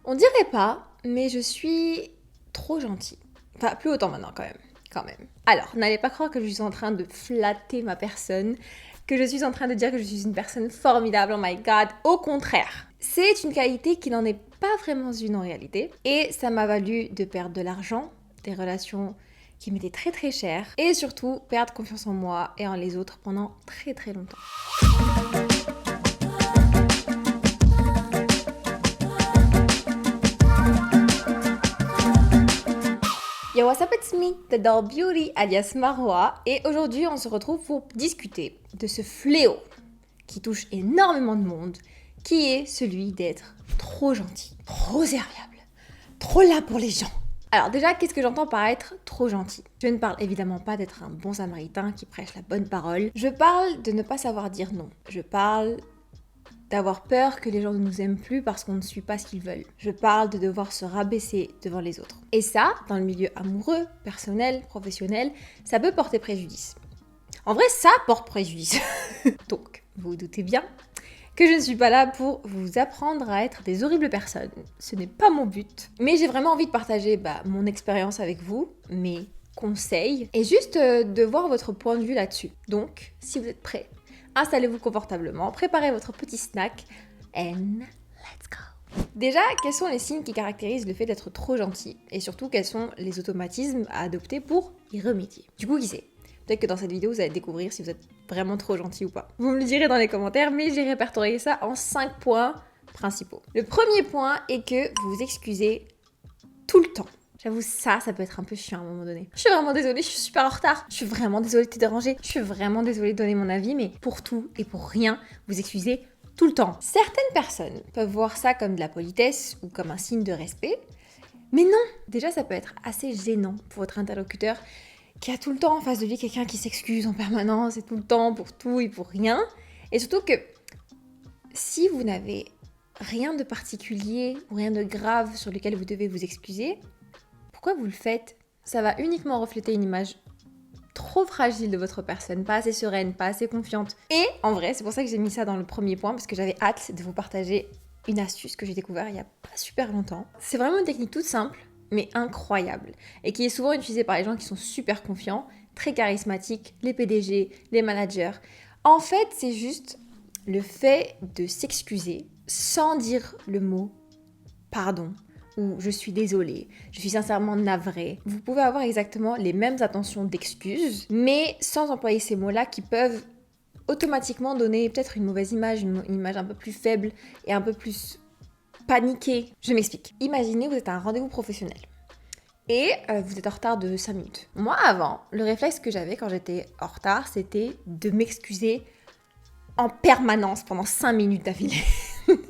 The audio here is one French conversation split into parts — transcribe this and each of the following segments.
On dirait pas, mais je suis trop gentille. Enfin, plus autant maintenant quand même. Alors, n'allez pas croire que je suis en train de flatter ma personne, que je suis en train de dire que je suis une personne formidable, oh my god, au contraire. C'est une qualité qui n'en est pas vraiment une en réalité, et ça m'a valu de perdre de l'argent, des relations qui m'étaient très très chères, et surtout perdre confiance en moi et en les autres pendant très très longtemps. Yo, what's up, it's me, the Doll Beauty, alias Marwa, et aujourd'hui on se retrouve pour discuter de ce fléau qui touche énormément de monde, qui est celui d'être trop gentil, trop serviable, trop là pour les gens. Alors déjà, qu'est-ce que j'entends par être trop gentil ? Je ne parle évidemment pas d'être un bon samaritain qui prêche la bonne parole, je parle de ne pas savoir dire non, je parle d'avoir peur que les gens ne nous aiment plus parce qu'on ne suit pas ce qu'ils veulent. Je parle de devoir se rabaisser devant les autres. Et ça, dans le milieu amoureux, personnel, professionnel, ça peut porter préjudice. En vrai, ça porte préjudice. Donc, vous vous doutez bien que je ne suis pas là pour vous apprendre à être des horribles personnes. Ce n'est pas mon but. Mais j'ai vraiment envie de partager mon expérience avec vous, mes conseils, et juste de voir votre point de vue là-dessus. Donc, si vous êtes prêts, installez-vous confortablement, préparez votre petit snack, and let's go. Déjà, quels sont les signes qui caractérisent le fait d'être trop gentil ? Et surtout, quels sont les automatismes à adopter pour y remédier ? Du coup, qui sait ? Peut-être que dans cette vidéo, vous allez découvrir si vous êtes vraiment trop gentil ou pas. Vous me le direz dans les commentaires, mais j'ai répertorié ça en 5 points principaux. Le premier point est que vous vous excusez tout le temps. J'avoue, ça peut être un peu chiant à un moment donné. Je suis vraiment désolée, je suis super en retard. Je suis vraiment désolée de te déranger. Je suis vraiment désolée de donner mon avis, mais pour tout et pour rien, vous excusez tout le temps. Certaines personnes peuvent voir ça comme de la politesse ou comme un signe de respect, mais non. Déjà, ça peut être assez gênant pour votre interlocuteur qui a tout le temps en face de lui quelqu'un qui s'excuse en permanence et tout le temps pour tout et pour rien. Et surtout que si vous n'avez rien de particulier ou rien de grave sur lequel vous devez vous excuser, pourquoi vous le faites ? Ça va uniquement refléter une image trop fragile de votre personne, pas assez sereine, pas assez confiante. Et en vrai, c'est pour ça que j'ai mis ça dans le premier point, parce que j'avais hâte de vous partager une astuce que j'ai découverte il y a pas super longtemps. C'est vraiment une technique toute simple, mais incroyable, et qui est souvent utilisée par les gens qui sont super confiants, très charismatiques, les PDG, les managers. En fait, c'est juste le fait de s'excuser sans dire le mot « pardon » ou « je suis désolée »,« je suis sincèrement navrée ». Vous pouvez avoir exactement les mêmes intentions d'excuses, mais sans employer ces mots-là qui peuvent automatiquement donner peut-être une mauvaise image, une image un peu plus faible et un peu plus paniquée. Je m'explique. Imaginez, vous êtes à un rendez-vous professionnel et vous êtes en retard de 5 minutes. Moi, avant, le réflexe que j'avais quand j'étais en retard, c'était de m'excuser en permanence pendant 5 minutes d'affilée.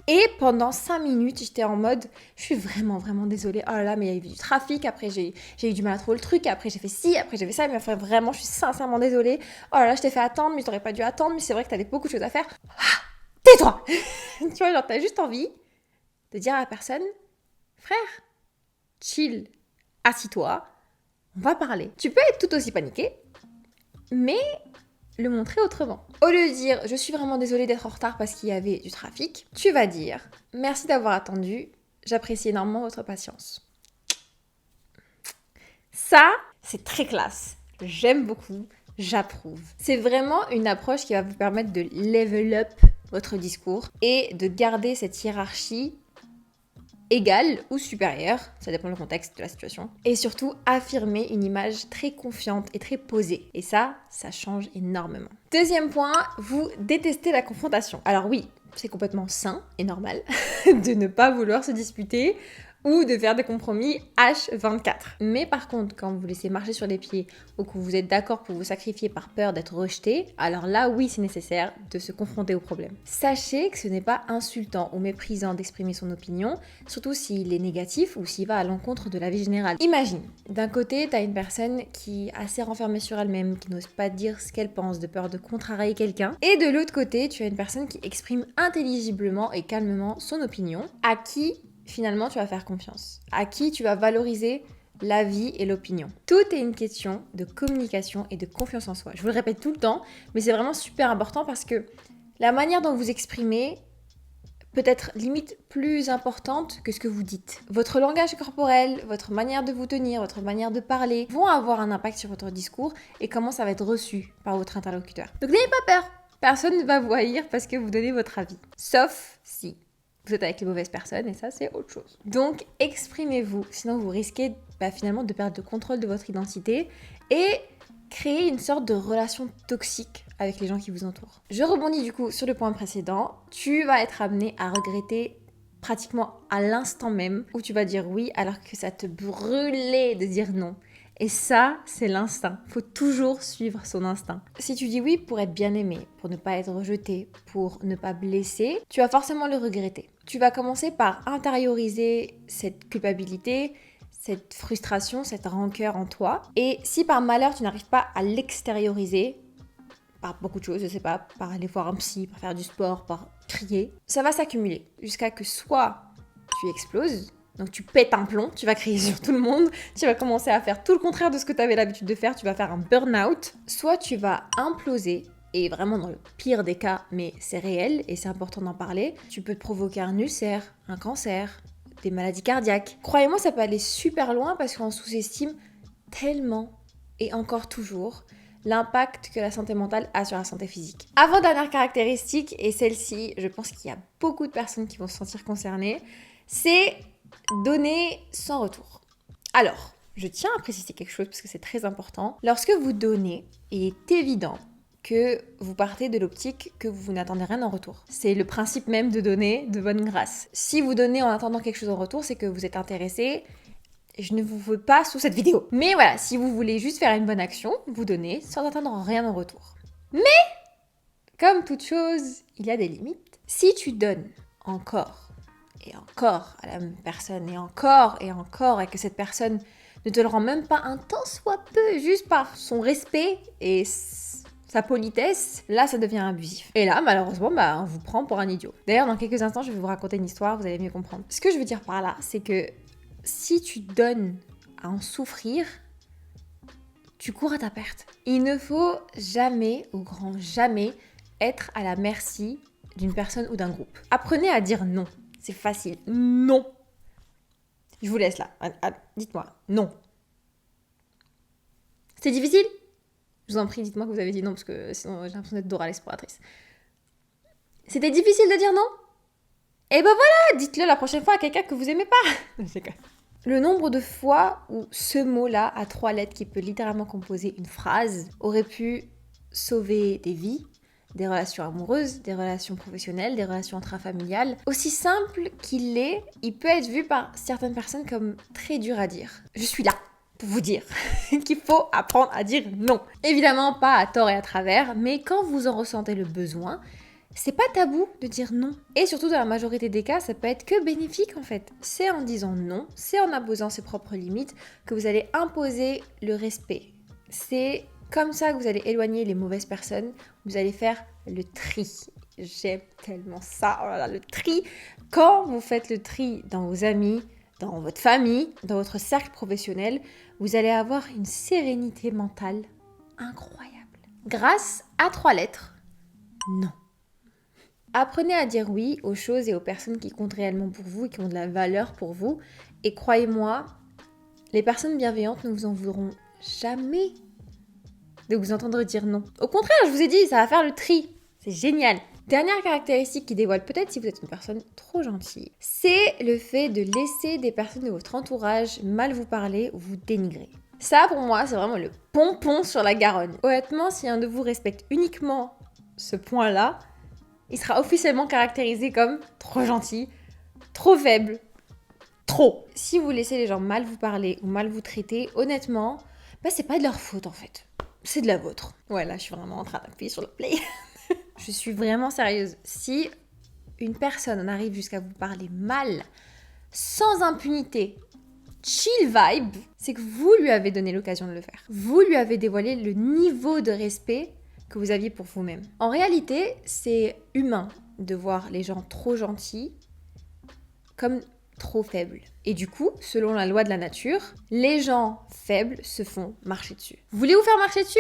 Et pendant 5 minutes, j'étais en mode, je suis vraiment désolée. Oh là là, mais il y a eu du trafic, après j'ai eu du mal à trouver le truc, après j'ai fait ci, après j'ai fait ça, mais enfin vraiment, je suis sincèrement désolée. Oh là là, je t'ai fait attendre, mais je t'aurais pas dû attendre, mais c'est vrai que t'avais beaucoup de choses à faire. Ah, tais-toi. Tu vois, genre t'as juste envie de dire à la personne, frère, chill, assis-toi, on va parler. Tu peux être tout aussi paniqué, mais le montrer autrement. Au lieu de dire « je suis vraiment désolée d'être en retard parce qu'il y avait du trafic », tu vas dire « merci d'avoir attendu, j'apprécie énormément votre patience ». Ça, c'est très classe. J'aime beaucoup, j'approuve. C'est vraiment une approche qui va vous permettre de level up votre discours et de garder cette hiérarchie égale ou supérieure, ça dépend du contexte de la situation, et surtout affirmer une image très confiante et très posée. Et ça change énormément. Deuxième point, vous détestez la confrontation. Alors oui, c'est complètement sain et normal de ne pas vouloir se disputer ou de faire des compromis H24. Mais par contre, quand vous laissez marcher sur les pieds ou que vous êtes d'accord pour vous sacrifier par peur d'être rejeté, alors là, oui, c'est nécessaire de se confronter au problème. Sachez que ce n'est pas insultant ou méprisant d'exprimer son opinion, surtout s'il est négatif ou s'il va à l'encontre de la vie générale. Imagine, d'un côté, t'as une personne qui est assez renfermée sur elle-même, qui n'ose pas dire ce qu'elle pense de peur de contrarier quelqu'un, et de l'autre côté, tu as une personne qui exprime intelligiblement et calmement son opinion, à qui finalement tu vas faire confiance, à qui tu vas valoriser l'avis et l'opinion. Tout est une question de communication et de confiance en soi. Je vous le répète tout le temps, mais c'est vraiment super important parce que la manière dont vous exprimez peut-être limite plus importante que ce que vous dites. Votre langage corporel, votre manière de vous tenir, votre manière de parler vont avoir un impact sur votre discours et comment ça va être reçu par votre interlocuteur. Donc n'ayez pas peur, personne ne va vous haïr parce que vous donnez votre avis. Sauf si vous êtes avec les mauvaises personnes et ça c'est autre chose. Donc exprimez-vous, sinon vous risquez finalement de perdre le contrôle de votre identité et créer une sorte de relation toxique avec les gens qui vous entourent. Je rebondis du coup sur le point précédent. Tu vas être amené à regretter pratiquement à l'instant même où tu vas dire oui alors que ça te brûlait de dire non. Et ça, c'est l'instinct. Il faut toujours suivre son instinct. Si tu dis oui pour être bien aimé, pour ne pas être rejeté, pour ne pas blesser, tu vas forcément le regretter. Tu vas commencer par intérioriser cette culpabilité, cette frustration, cette rancœur en toi. Et si par malheur, tu n'arrives pas à l'extérioriser, par beaucoup de choses, je sais pas, par aller voir un psy, par faire du sport, par crier, ça va s'accumuler jusqu'à que soit tu exploses, donc tu pètes un plomb, tu vas crier sur tout le monde, tu vas commencer à faire tout le contraire de ce que tu avais l'habitude de faire, tu vas faire un burn-out, soit tu vas imploser, et vraiment dans le pire des cas, mais c'est réel et c'est important d'en parler, tu peux te provoquer un ulcère, un cancer, des maladies cardiaques. Croyez-moi, ça peut aller super loin parce qu'on sous-estime tellement et encore toujours l'impact que la santé mentale a sur la santé physique. Avant-dernière caractéristique, et celle-ci, je pense qu'il y a beaucoup de personnes qui vont se sentir concernées, c'est donner sans retour. Alors, je tiens à préciser quelque chose parce que c'est très important. Lorsque vous donnez, il est évident que vous partez de l'optique que vous n'attendez rien en retour. C'est le principe même de donner de bonne grâce. Si vous donnez en attendant quelque chose en retour, c'est que vous êtes intéressé. Je ne vous veux pas sous cette vidéo. Mais voilà, si vous voulez juste faire une bonne action, vous donnez sans attendre rien en retour. Mais, comme toute chose, il y a des limites. Si tu donnes encore et encore à la même personne et encore et que cette personne ne te le rend même pas un tant soit peu, juste par son respect et sa politesse, là ça devient abusif. Et là, malheureusement, on vous prend pour un idiot. D'ailleurs, dans quelques instants, je vais vous raconter une histoire, vous allez mieux comprendre. Ce que je veux dire par là, c'est que si tu donnes à en souffrir, tu cours à ta perte. Il ne faut jamais, au grand jamais, être à la merci d'une personne ou d'un groupe. Apprenez à dire non. C'est facile. Non. Je vous laisse là. Dites-moi. Non. C'est difficile ? Je vous en prie, dites-moi que vous avez dit non, parce que sinon j'ai l'impression d'être Dora l'exploratrice. C'était difficile de dire non ? Eh ben voilà, dites-le la prochaine fois à quelqu'un que vous aimez pas. Le nombre de fois où ce mot-là, à 3 lettres, qui peut littéralement composer une phrase, aurait pu sauver des vies, des relations amoureuses, des relations professionnelles, des relations intrafamiliales. Aussi simple qu'il est, il peut être vu par certaines personnes comme très dur à dire. Je suis là pour vous dire qu'il faut apprendre à dire non. Évidemment, pas à tort et à travers, mais quand vous en ressentez le besoin, c'est pas tabou de dire non. Et surtout, dans la majorité des cas, ça peut être que bénéfique en fait. C'est en disant non, c'est en imposant ses propres limites que vous allez imposer le respect. C'est comme ça que vous allez éloigner les mauvaises personnes. Vous allez faire le tri. J'aime tellement ça. Oh là là, le tri. Quand vous faites le tri dans vos amis, dans votre famille, dans votre cercle professionnel, vous allez avoir une sérénité mentale incroyable. Grâce à 3 lettres, non. Apprenez à dire oui aux choses et aux personnes qui comptent réellement pour vous et qui ont de la valeur pour vous. Et croyez-moi, les personnes bienveillantes ne vous en voudront jamais de vous entendre dire non. Au contraire, je vous ai dit, ça va faire le tri. C'est génial. Dernière caractéristique qui dévoile peut-être si vous êtes une personne trop gentille, c'est le fait de laisser des personnes de votre entourage mal vous parler ou vous dénigrer. Ça, pour moi, c'est vraiment le pompon sur la Garonne. Honnêtement, si un de vous respecte uniquement ce point-là, il sera officiellement caractérisé comme trop gentil, trop faible, trop. Si vous laissez les gens mal vous parler ou mal vous traiter, honnêtement, c'est pas de leur faute en fait. C'est de la vôtre. Ouais, là, je suis vraiment en train d'appuyer sur le play. Je suis vraiment sérieuse. Si une personne en arrive jusqu'à vous parler mal, sans impunité, chill vibe, c'est que vous lui avez donné l'occasion de le faire. Vous lui avez dévoilé le niveau de respect que vous aviez pour vous-même. En réalité, c'est humain de voir les gens trop gentils comme trop faibles. Et du coup, selon la loi de la nature, les gens faibles se font marcher dessus. Vous voulez vous faire marcher dessus ?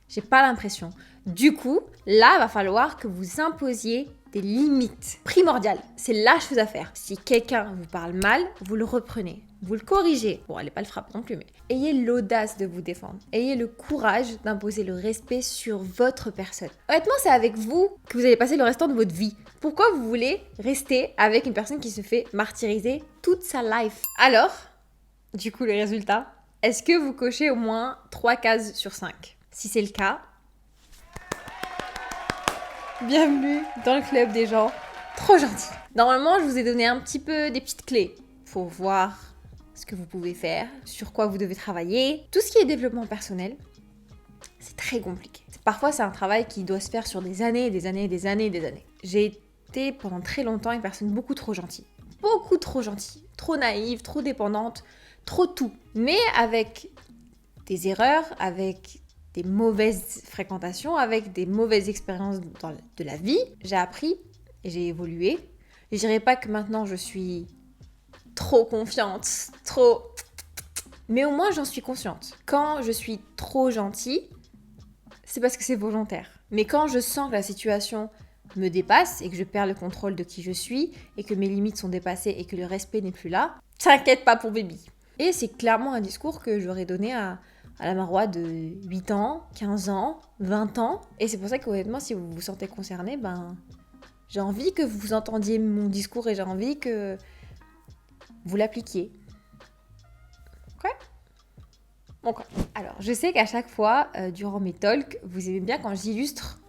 J'ai pas l'impression. Du coup, là, va falloir que vous imposiez des limites primordiales. C'est la chose à faire. Si quelqu'un vous parle mal, vous le reprenez. Vous le corrigez. Bon, allez pas le frapper non plus, mais ayez l'audace de vous défendre. Ayez le courage d'imposer le respect sur votre personne. Honnêtement, c'est avec vous que vous allez passer le restant de votre vie. Pourquoi vous voulez rester avec une personne qui se fait martyriser toute sa life? Alors, du coup, le résultat, est-ce que vous cochez au moins 3 cases sur 5? Si c'est le cas, bienvenue dans le club des gens trop gentils. Normalement, je vous ai donné un petit peu des petites clés. Faut voir ce que vous pouvez faire, sur quoi vous devez travailler. Tout ce qui est développement personnel, c'est très compliqué. Parfois, c'est un travail qui doit se faire sur des années, des années, des années, des années. J'ai été pendant très longtemps une personne beaucoup trop gentille. Beaucoup trop gentille. Trop naïve, trop dépendante, trop tout. Mais avec des erreurs, avec des mauvaises fréquentations, avec des mauvaises expériences de la vie, j'ai appris et j'ai évolué. Je dirais pas que maintenant je suis trop confiante, trop... Mais au moins j'en suis consciente. Quand je suis trop gentille, c'est parce que c'est volontaire. Mais quand je sens que la situation me dépasse et que je perds le contrôle de qui je suis et que mes limites sont dépassées et que le respect n'est plus là, t'inquiète pas pour baby. Et c'est clairement un discours que j'aurais donné à la Marois de 8 ans, 15 ans, 20 ans. Et c'est pour ça qu'honnêtement, si vous vous sentez concerné, j'ai envie que vous entendiez mon discours et j'ai envie que vous l'appliquiez. Ok? Ok. Alors, je sais qu'à chaque fois, durant mes talks, vous aimez bien quand j'illustre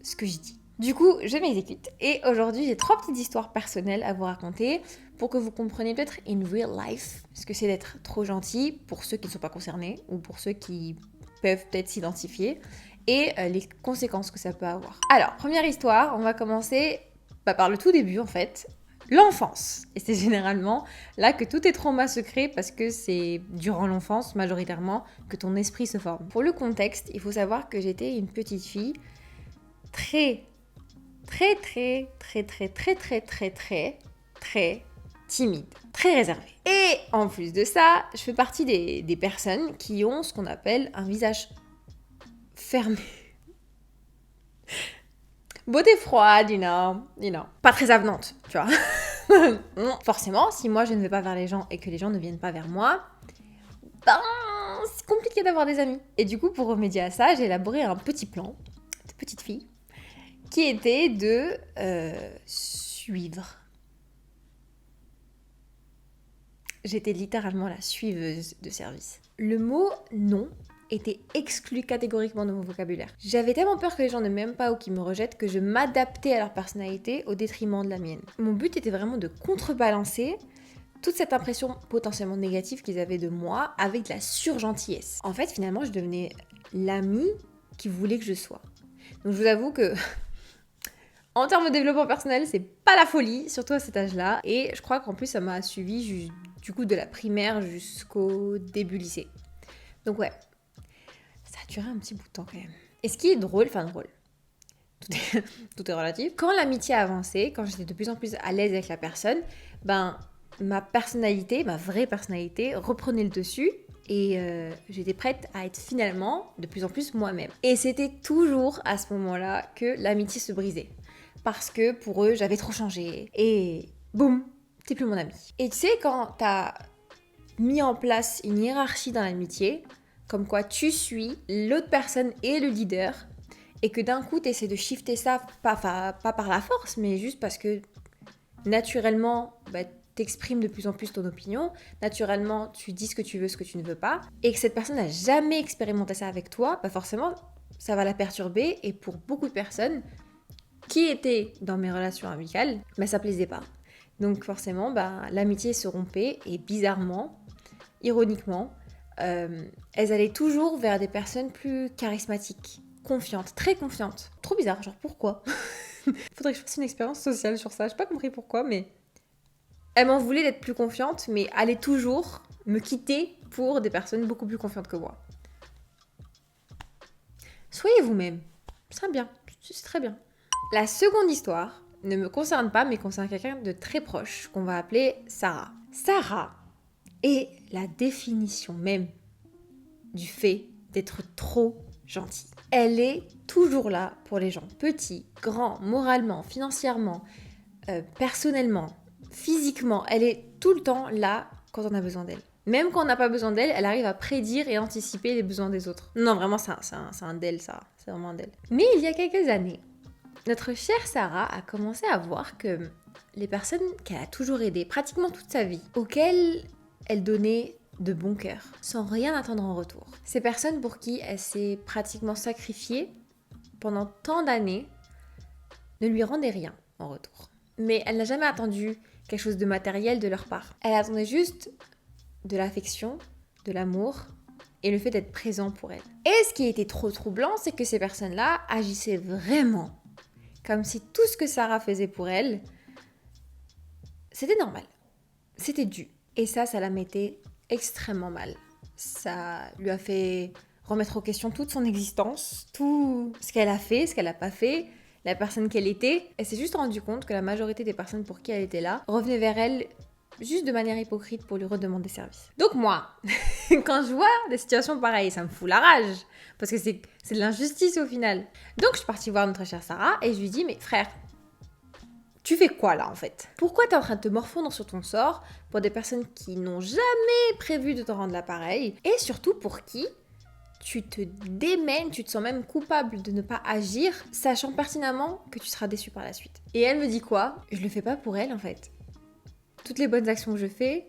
ce que je dis. Du coup, je m'exécute. Et aujourd'hui, j'ai 3 petites histoires personnelles à vous raconter pour que vous compreniez peut-être in real life ce que c'est d'être trop gentil pour ceux qui ne sont pas concernés ou pour ceux qui peuvent peut-être s'identifier et les conséquences que ça peut avoir. Alors, première histoire, on va commencer par le tout début en fait. L'enfance. Et c'est généralement là que tout est trauma secret parce que c'est durant l'enfance majoritairement que ton esprit se forme. Pour le contexte, il faut savoir que j'étais une petite fille très timide, très réservée. Et en plus de ça, je fais partie des personnes qui ont ce qu'on appelle un visage fermé. Beauté froide, you know. Pas très avenante, tu vois. Forcément, si moi je ne vais pas vers les gens et que les gens ne viennent pas vers moi, c'est compliqué d'avoir des amis. Et du coup, pour remédier à ça, j'ai élaboré un petit plan de petite fille qui était de suivre. J'étais littéralement la suiveuse de service. Le mot non était exclu catégoriquement de mon vocabulaire. J'avais tellement peur que les gens ne m'aiment pas ou qu'ils me rejettent que je m'adaptais à leur personnalité au détriment de la mienne. Mon but était vraiment de contrebalancer toute cette impression potentiellement négative qu'ils avaient de moi avec de la surgentillesse. En fait, finalement, je devenais l'amie qu'ils voulaient que je sois. Donc je vous avoue que en termes de développement personnel, c'est pas la folie, surtout à cet âge-là. Et je crois qu'en plus, ça m'a suivi du coup de la primaire jusqu'au début lycée. Donc ouais, ça a duré un petit bout de temps quand même. Et ce qui est drôle, tout est relatif. Quand l'amitié a avancé, quand j'étais de plus en plus à l'aise avec la personne, ma personnalité, ma vraie personnalité, reprenait le dessus. Et j'étais prête à être finalement de plus en plus moi-même. Et c'était toujours à ce moment-là que l'amitié se brisait. Parce que pour eux, j'avais trop changé. Et boum, t'es plus mon ami. Et tu sais, quand t'as mis en place une hiérarchie dans l'amitié, comme quoi tu suis, l'autre personne est le leader, et que d'un coup, t'essaies de shifter ça, pas par la force, mais juste parce que naturellement, t'exprimes de plus en plus ton opinion, naturellement, tu dis ce que tu veux, ce que tu ne veux pas, et que cette personne n'a jamais expérimenté ça avec toi, forcément, ça va la perturber, et pour beaucoup de personnes qui étaient dans mes relations amicales, ça plaisait pas. Donc forcément, l'amitié se rompait, et bizarrement, ironiquement, elles allaient toujours vers des personnes plus charismatiques, confiantes, très confiantes. Trop bizarre, genre pourquoi? Faudrait que je fasse une expérience sociale sur ça, j'ai pas compris pourquoi, mais elles m'en voulaient d'être plus confiante, mais allaient toujours me quitter pour des personnes beaucoup plus confiantes que moi. Soyez vous-même, c'est bien, c'est très bien. La seconde histoire ne me concerne pas, mais concerne quelqu'un de très proche, qu'on va appeler Sarah. Sarah est la définition même du fait d'être trop gentille. Elle est toujours là pour les gens, petits, grands, moralement, financièrement, personnellement, physiquement. Elle est tout le temps là quand on a besoin d'elle. Même quand on n'a pas besoin d'elle, elle arrive à prédire et anticiper les besoins des autres. Non, vraiment, c'est un d'elle, ça. C'est vraiment un d'elle. Mais il y a quelques années, notre chère Sarah a commencé à voir que les personnes qu'elle a toujours aidées, pratiquement toute sa vie, auxquelles elle donnait de bon cœur, sans rien attendre en retour. Ces personnes pour qui elle s'est pratiquement sacrifiée pendant tant d'années ne lui rendaient rien en retour. Mais elle n'a jamais attendu quelque chose de matériel de leur part. Elle attendait juste de l'affection, de l'amour et le fait d'être présent pour elle. Et ce qui était trop troublant, c'est que ces personnes-là agissaient vraiment comme si tout ce que Sarah faisait pour elle, c'était normal, c'était dû. Et ça la mettait extrêmement mal. Ça lui a fait remettre en question toute son existence, tout ce qu'elle a fait, ce qu'elle n'a pas fait, la personne qu'elle était. Elle s'est juste rendue compte que la majorité des personnes pour qui elle était là revenaient vers elle juste de manière hypocrite pour lui redemander service. Donc moi, quand je vois des situations pareilles, ça me fout la rage. Parce que c'est de l'injustice au final. Donc je suis partie voir notre chère Sarah et je lui dis, mais frère, tu fais quoi là en fait? Pourquoi t'es en train de te morfondre sur ton sort pour des personnes qui n'ont jamais prévu de te rendre l'appareil? Et surtout pour qui tu te démènes, tu te sens même coupable de ne pas agir, sachant pertinemment que tu seras déçu par la suite. Et elle me dit quoi? Je le fais pas pour elle en fait. Toutes les bonnes actions que je fais,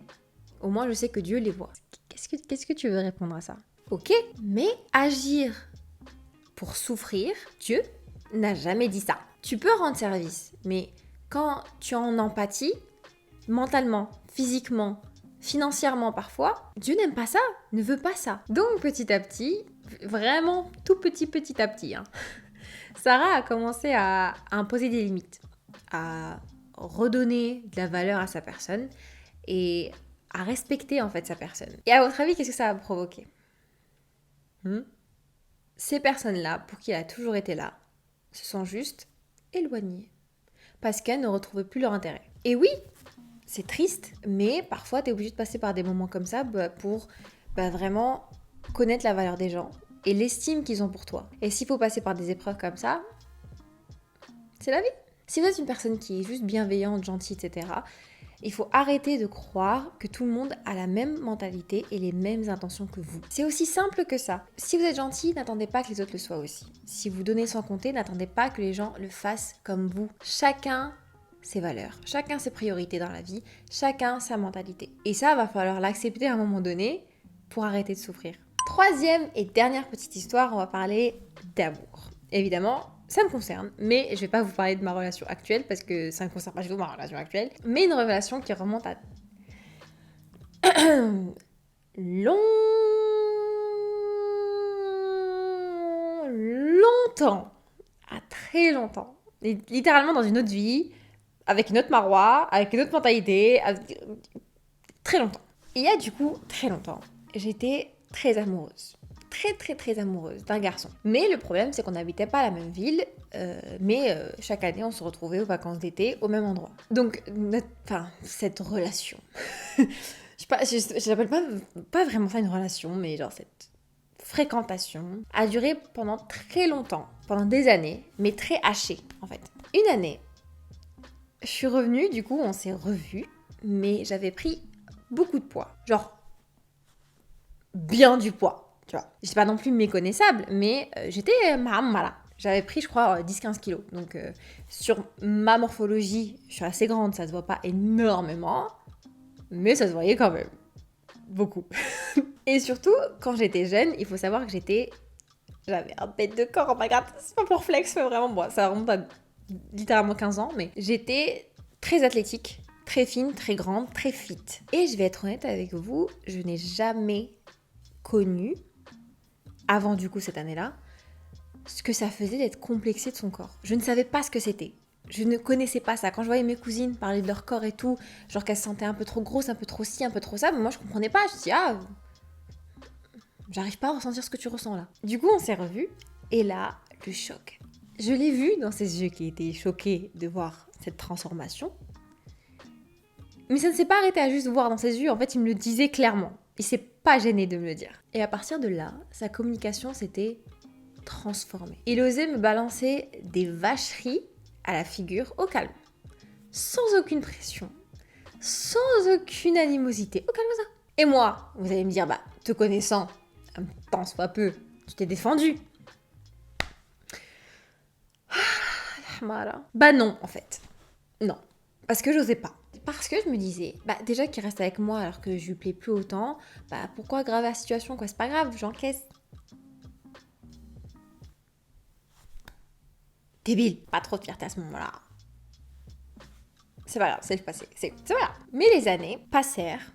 au moins je sais que Dieu les voit. Qu'est-ce que tu veux répondre à ça? Ok, mais agir pour souffrir, Dieu n'a jamais dit ça. Tu peux rendre service, mais quand tu es en empathie, mentalement, physiquement, financièrement parfois, Dieu n'aime pas ça, ne veut pas ça. Donc petit à petit, vraiment tout petit à petit, Sarah a commencé à imposer des limites, à redonner de la valeur à sa personne et à respecter en fait sa personne. Et à votre avis, qu'est-ce que ça a provoqué? Ces personnes-là, pour qui elle a toujours été là, se sont juste éloignées parce qu'elles ne retrouvaient plus leur intérêt. Et oui, c'est triste, mais parfois t'es obligé de passer par des moments comme ça pour vraiment connaître la valeur des gens et l'estime qu'ils ont pour toi. Et s'il faut passer par des épreuves comme ça, c'est la vie. Si vous êtes une personne qui est juste bienveillante, gentille, etc., il faut arrêter de croire que tout le monde a la même mentalité et les mêmes intentions que vous. C'est aussi simple que ça. Si vous êtes gentil, n'attendez pas que les autres le soient aussi. Si vous donnez sans compter, n'attendez pas que les gens le fassent comme vous. Chacun ses valeurs, chacun ses priorités dans la vie, chacun sa mentalité. Et ça, va falloir l'accepter à un moment donné pour arrêter de souffrir. Troisième et dernière petite histoire, on va parler d'amour. Évidemment, ça me concerne, mais je vais pas vous parler de ma relation actuelle parce que ça ne concerne pas du tout ma relation actuelle, mais une relation qui remonte à longtemps, à très longtemps, et littéralement dans une autre vie, avec une autre Marois, avec une autre mentalité, très longtemps. Et il y a du coup très longtemps, j'étais très amoureuse. Très amoureuse d'un garçon. Mais le problème, c'est qu'on n'habitait pas la même ville, mais chaque année, on se retrouvait aux vacances d'été au même endroit. Donc, cette relation, je l'appelle pas vraiment ça une relation, mais genre cette fréquentation a duré pendant très longtemps, pendant des années, mais très hachée en fait. Une année, je suis revenue, du coup, on s'est revus, mais j'avais pris beaucoup de poids. Genre, bien du poids. Tu vois. J'étais pas non plus méconnaissable, mais j'étais voilà. J'avais pris, je crois, 10-15 kilos. Donc, sur ma morphologie, je suis assez grande, ça se voit pas énormément, mais ça se voyait quand même. Beaucoup. Et surtout, quand j'étais jeune, il faut savoir que j'avais un bête de corps, oh my god, c'est pas pour flex, mais vraiment, bon, ça remonte à littéralement 15 ans, mais j'étais très athlétique, très fine, très grande, très fit. Et je vais être honnête avec vous, je n'ai jamais connu, avant du coup cette année-là, ce que ça faisait d'être complexée de son corps. Je ne savais pas ce que c'était. Je ne connaissais pas ça. Quand je voyais mes cousines parler de leur corps et tout, genre qu'elles se sentaient un peu trop grosses, un peu trop ci, un peu trop ça, mais moi je comprenais pas. Je me dis, j'arrive pas à ressentir ce que tu ressens là. Du coup, on s'est revus, et là, le choc. Je l'ai vu dans ses yeux qui étaient choqués de voir cette transformation. Mais ça ne s'est pas arrêté à juste voir dans ses yeux, en fait, il me le disait clairement. Il s'est pas gêné de me le dire. Et à partir de là, sa communication, c'était transformer. Il osait me balancer des vacheries à la figure au calme, sans aucune pression, sans aucune animosité, au calme ça. Et moi, vous allez me dire, bah, te connaissant, un tant soit peu, tu t'es défendu. Bah non, en fait. Non. Parce que j'osais pas. Parce que je me disais, bah déjà qu'il reste avec moi alors que je lui plais plus autant, bah pourquoi aggraver la situation quoi, c'est pas grave, j'encaisse. Débile, pas trop de fierté à ce moment-là. C'est pas grave, c'est le passé, c'est voilà. Mais les années passèrent,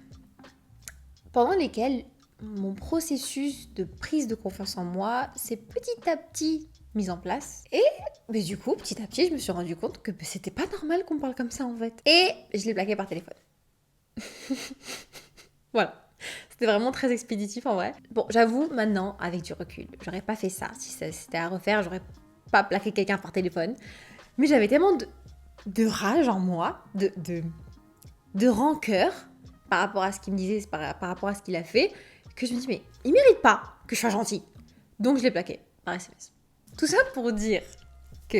pendant lesquelles mon processus de prise de confiance en moi s'est petit à petit mis en place. Et mais du coup, petit à petit, je me suis rendu compte que c'était pas normal qu'on parle comme ça en fait. Et je l'ai plaqué par téléphone. Voilà. C'était vraiment très expéditif en vrai. Bon, j'avoue, maintenant, avec du recul, j'aurais pas fait ça. Si c'était à refaire, j'aurais pas plaqué quelqu'un par téléphone. Mais j'avais tellement de rage en moi, de rancœur par rapport à ce qu'il me disait, par rapport à ce qu'il a fait, que je me dis, mais il mérite pas que je sois gentille. Donc je l'ai plaqué par SMS. Tout ça pour dire que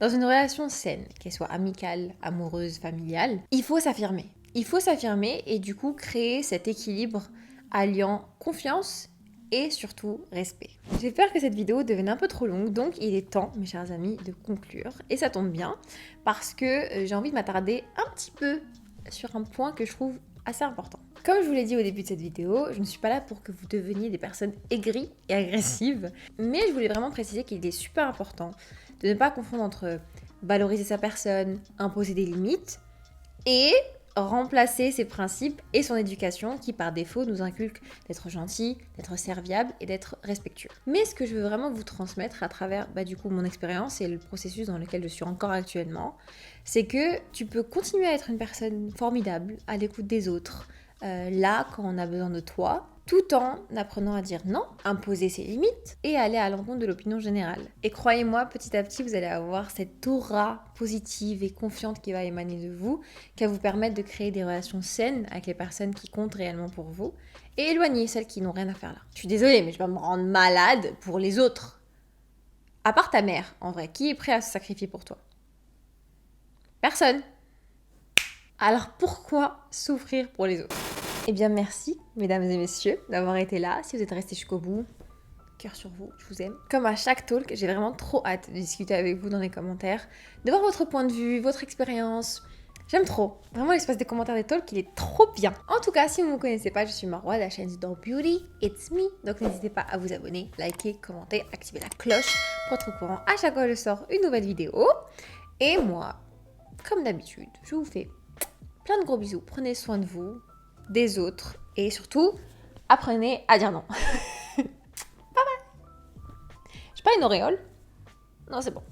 dans une relation saine, qu'elle soit amicale, amoureuse, familiale, il faut s'affirmer. Il faut s'affirmer et du coup créer cet équilibre alliant confiance et surtout respect. J'ai peur que cette vidéo devienne un peu trop longue, donc il est temps, mes chers amis, de conclure. Et ça tombe bien, parce que j'ai envie de m'attarder un petit peu sur un point que je trouve assez important. Comme je vous l'ai dit au début de cette vidéo, je ne suis pas là pour que vous deveniez des personnes aigries et agressives, mais je voulais vraiment préciser qu'il est super important de ne pas confondre entre valoriser sa personne, imposer des limites, et remplacer ses principes et son éducation qui par défaut nous inculque d'être gentil, d'être serviable et d'être respectueux. Mais ce que je veux vraiment vous transmettre à travers du coup mon expérience et le processus dans lequel je suis encore actuellement, c'est que tu peux continuer à être une personne formidable, à l'écoute des autres, là quand on a besoin de toi, tout en apprenant à dire non, imposer ses limites et aller à l'encontre de l'opinion générale. Et croyez-moi, petit à petit, vous allez avoir cette aura positive et confiante qui va émaner de vous, qui va vous permettre de créer des relations saines avec les personnes qui comptent réellement pour vous et éloigner celles qui n'ont rien à faire là. Je suis désolée, mais je vais me rendre malade pour les autres. À part ta mère, en vrai, qui est prêt à se sacrifier pour toi? Personne. Alors pourquoi souffrir pour les autres? Eh bien merci, mesdames et messieurs, d'avoir été là. Si vous êtes restés jusqu'au bout, cœur sur vous, je vous aime. Comme à chaque talk, j'ai vraiment trop hâte de discuter avec vous dans les commentaires, de voir votre point de vue, votre expérience. J'aime trop. Vraiment, l'espace des commentaires des talks, il est trop bien. En tout cas, si vous ne me connaissez pas, je suis Marwa de la chaîne Doll Beauty, It's me. Donc n'hésitez pas à vous abonner, liker, commenter, activer la cloche pour être au courant à chaque fois que je sors une nouvelle vidéo. Et moi, comme d'habitude, je vous fais plein de gros bisous. Prenez soin de vous, des autres et surtout, apprenez à dire non. Bye bye. J'ai pas une auréole? Non, c'est bon.